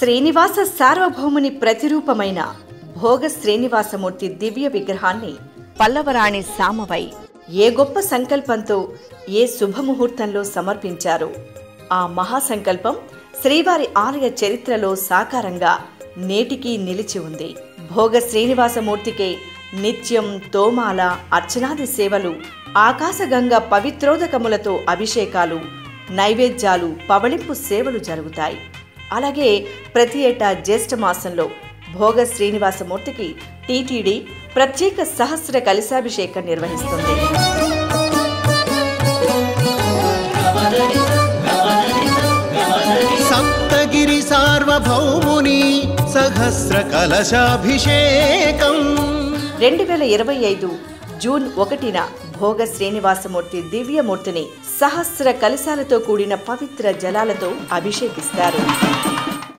శ్రీనివాస సార్వభౌముని ప్రతిరూపమైన భోగ శ్రీనివాసమూర్తి దివ్య విగ్రహాన్ని పల్లవరాణి సామవై ఏ గొప్ప సంకల్పంతో ఏ శుభముహూర్తంలో సమర్పించారో ఆ మహాసంకల్పం శ్రీవారి ఆలయ చరిత్రలో సాకారంగా నేటికీ నిలిచి ఉంది. భోగ శ్రీనివాసమూర్తికే నిత్యం తోమాల అర్చనాది సేవలు, ఆకాశగంగ పవిత్రోదకములతో అభిషేకాలు, నైవేద్యాలు, పవళింపు సేవలు జరుగుతాయి. అలాగే ప్రతి ఏటా జ్యేష్ఠ మాసంలో భోగ శ్రీనివాసమూర్తికి టీటీడీ ప్రత్యేక సహస్ర కలశాభిషేకం నిర్వహిస్తుంది. సప్తగిరి సార్వభౌముని సహస్ర కలశాభిషేకం 2025 జూన్ 1న భోగ శ్రీనివాసమూర్తి దివ్యమూర్తిని సహస్ర కలశాలతో కూడిన పవిత్ర జలాలతో అభిషేకిస్తారు.